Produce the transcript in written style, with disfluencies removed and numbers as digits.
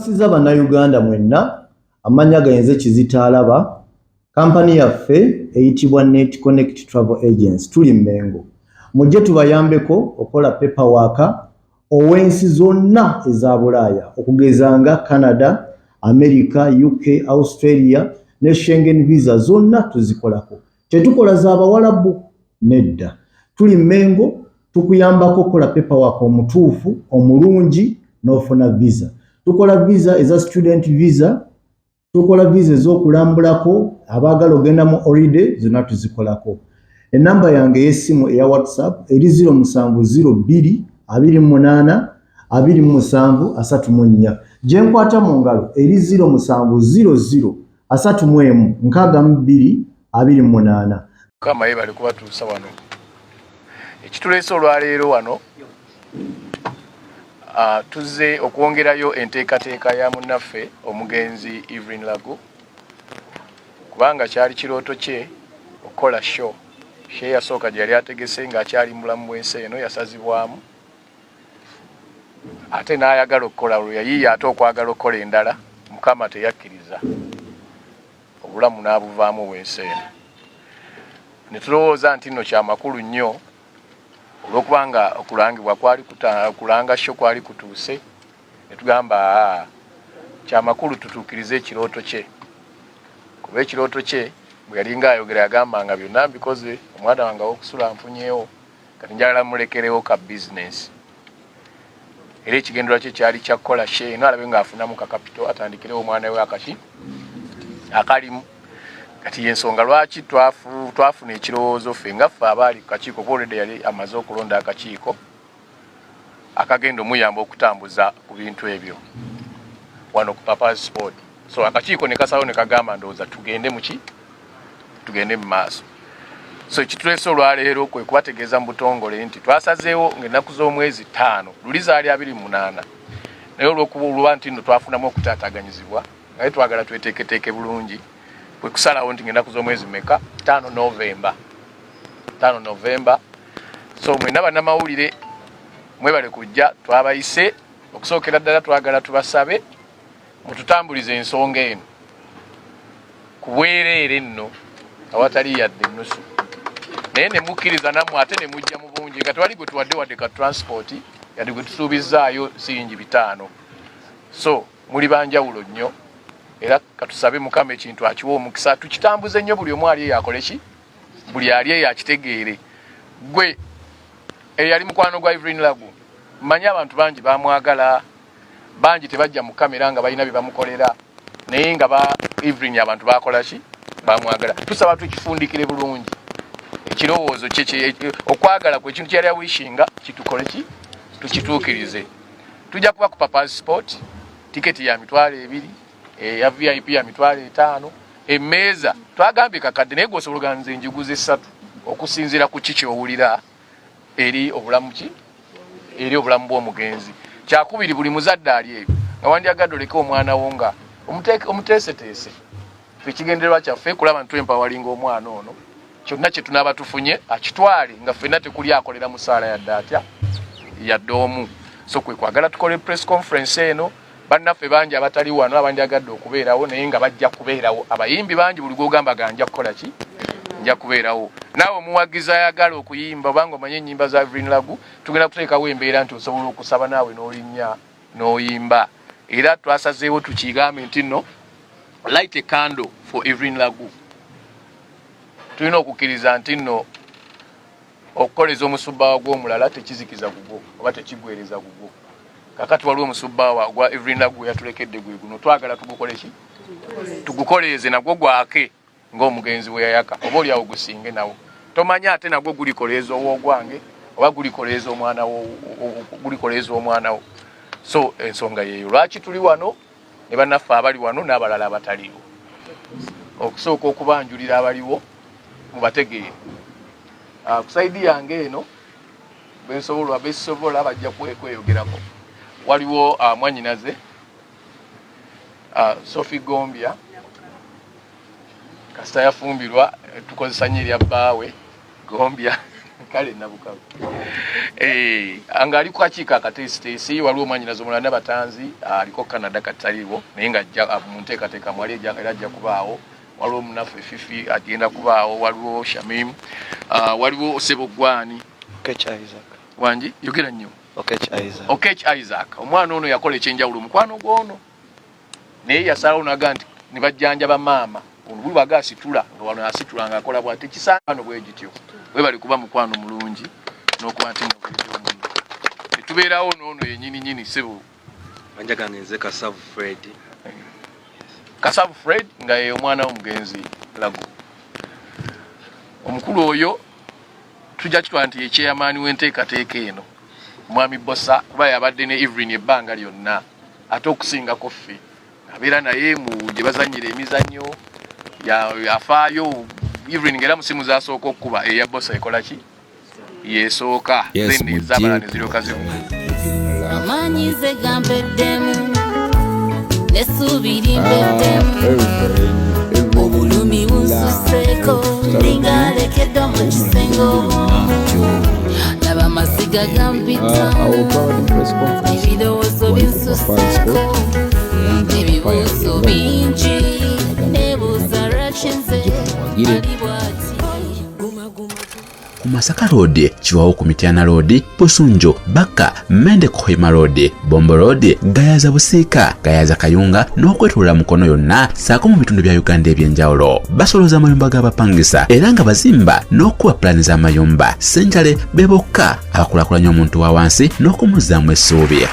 Twakisiza bannayuganda mwenna amanya gayenze Kizitaalaba kampani yaffe eyitibwa Net Connect Travel Agency tuli Mmengo. Mujje tubayambeko okola paperwork owensi zonna eza Bulaaya okugezanga Canada, America, UK, Australia ne Schengen visa zonna tuzikolako. Tetukola za Abawalabu nedda. Tuli Mmengo tukuyambako kola paperwork omutuufu omulungi n'ofuna visa. Tukola visa eza student visa, tukola visa ez'okulambulako abaagala ogenda mu holiday zonna tuzikolako. Enamba yange y'essimu eya WhatsApp eri 0702 28 27 34. Gye nkwata mu ngalo eri 0700 31 62 28. Kama ye bali kubatuusa wano. Ekituleese olwaleero wano tuzze okwongerayo enteekateeka ya munnaffe omugenzi Evelyn Lagu kubanga kyali kirooto kye okukola show yasooka gye yali ategese ng'akyali mulamu bw'ensi eno yasazibwamu ate n'ayagala okukola lwe yayiiya ate okwagala okukola endala Mukama teyakkiriza obulamu n'abuvaamu bw'ensi eno. Ne tulowooza nti nno kyamakulu nnyo olw'okubanga okulangibwa kulanga sho kwali kutuuse ne tugamba kyamakulu tutuukirize ekirooto kye kuba ekirooto kye bwe yalinga ayogera yagambanga byonna mbikoze omwana wange w'okusula nfunyeewo kati njagala mulekerewo ka bizinesi era ekigendera kye kyali kya kukola she eno alabe ng'afunamu kakapito atandikirewo omwana we akalimu. Kati yensonga lwaki twafuna ekirowoozo ffe nga ffe abaali ku kakiiko already yali amaze okulonda akakiiko akagenda omuyamba okutambuza ku bintu ebyo wano ku Papaz Sport. So akakiiko ne kasalawo ne kagamba ndowooza tugende mu maaso. So ekituleese olwaleero kwe kubategeeza mu butongole nti twasazeewo ng'ennaku z'omwezi 5 luli zaali 28 naye olw'okuba nti nno twafunamu okutaataganyizibwa naye twagala tweteeketeeke bulungi kwe kusalawo nti ng'ennaku z'omwezi meka 5 November. So mwenna bannamawulire mwebale kujja twabayise okusookera ddala twagala tubasabe mututambulize ensonga eno ku bwereere nno awatali yadde ennusu naye ne mukkiriza nammwe ate ne mujja mu bungi nga tewali gwe tuwadde wadde ka transport yadde gwe tusuubizzaayo siyingi 5. So muli banjawulo nnyo era katusabe Mukama ekintu akiwa omukisa tukitambuze nnyo buli omu ali yakole ki buli ali yakitegeere. Gwe eyali mukwano gwa Evelyn Lagu mmanyi abantu bangi bamwagala bangi tebajja mu kamera nga balina bye bamukolera naye nga Evelyn abantu bakola ki bamwagala. Tusaba tukifundikire bulungi ekirowoozo kye okwagala kwe ekintu kyali awishinga kitukole ki tukituukirize. Tujja kuba ku Papaz Sport tiketi ya $200 ya VIP ya $500 emmeeza twagambye kakadde naye gwosobola nze njiguze 3 okusinziira ku kiki owulira eri obulamu bw'omugenzi. Kyakubiri buli muzadde ali eyo nga wandyagadde oleke omwana wo nga omuteeseteese ekigendererwa kyaffe kulaba nti twempawalinga omwana ono kyonna kye tunaaba tufunye akitwale nga ffenna tekuli akolera musaala yadde atya yadde omu. So kwe kwagala tukole press conference eno bannaffe bangi abatali wano abandyagadde okubeerawo naye nga bajja kubeerawo. Abayimbi bangi buli gwogamba ganja kukola ki nja kubeerawo. Naawe omuwagizi ayagala okuyimba obanga omanye ennyimba za Evelyn Lagu tugenda kuteekawo embeera nti osobola okusaba naawe n'olinnya n'oyimba. Era twasazeewo tukigambe nti nno light a candle for Evelyn Lagu. Tulina okukkiriza nti nno okukoleza omusubbaawa gw'omulala tekizikiza gugwo oba tekigwereza gugwo. Kakati waliwo omusubbaawa gwa Evelyn Lagu yatulekedde gwe guno twagala tugukole ki tugukoleeze nagwo gwake ng'omugenzi bwe yayaka oba oli awo gusinge nawo tomanya ate nagwo gulikoleeza ow'ogwange oba gulikoleeza omwana wo. So ensonga yeeyo lwaki tuli wano ne bannaffe abali wano n'abalala abataliwo okusooka okubanjulira abaliwo mubategeere. Kusaidi yange eno besobola bajja kweyogerako. Waliwo mwanyinaze Sophie Gombia kasita yafumbirwa tukozesa nnyo erya bbaawe Gombia kale nabukabu anga ali kwa chika akatesitesi waliwo omwanyinazo mulanda batanzi aliko Canada kataliwo naye nga ajja munteekateeka mwali era ajja kubaawo waliwo munafu efifi agenda kubaawo waliwo Shamim waliwo Sebogwani wangi yogera nnyo Okech Isaac omwana ono yakola ekyenjawulo mukwano gwono naye yasalawo naga nti ne bajjanjaba maama buli bagasitula nga wano asitula nga akola bw'ati kisaano bwe gityo we bali kuba mukwano mulungi n'okuba nti tubeerawo n'ono yennyini sebo anjagana nze Kasavu Fred nga ye omwana w'omugenzi Lagu omukulu oyo tujja kitwala nti yekyeyamaani w'enteekateeka eno mwami Bossa kuba yabadde ne Evelyn ebbanga lyonna ate okusingako ffe abeera naye mu gye bazannyira emizannyo yafaayo Evelyn ngera musimu zasooka okuba eya Bossa ekola ki yeesooka then ezabala ne ziryoka amanyize gampeddemu nesubiri mpeddemu obulumi bunsuseeko ndingalekedde mu kisengo laba amasiga gampitamu ebirowoozo binsuseeko ebibuuzo bingi nebuuza lwaki nze ali bw'ati ku Masaka Road, Chiwawu ku Mityana Road, Busunjo, Baka, Mende Kohima Road, Bombo Road, Gayaza Busiika, Gayaza Kayunga n'okwetulula mukono yonna saako mu bitundu bya Uganda ebyenjawulo. Basoloza amayumba g'abapangisa era nga bazimba n'okuba pulaani z'amayumba. Senjale be bokka abakulaakulanya omuntu wa wansi n'okumuzzaamu essuubi.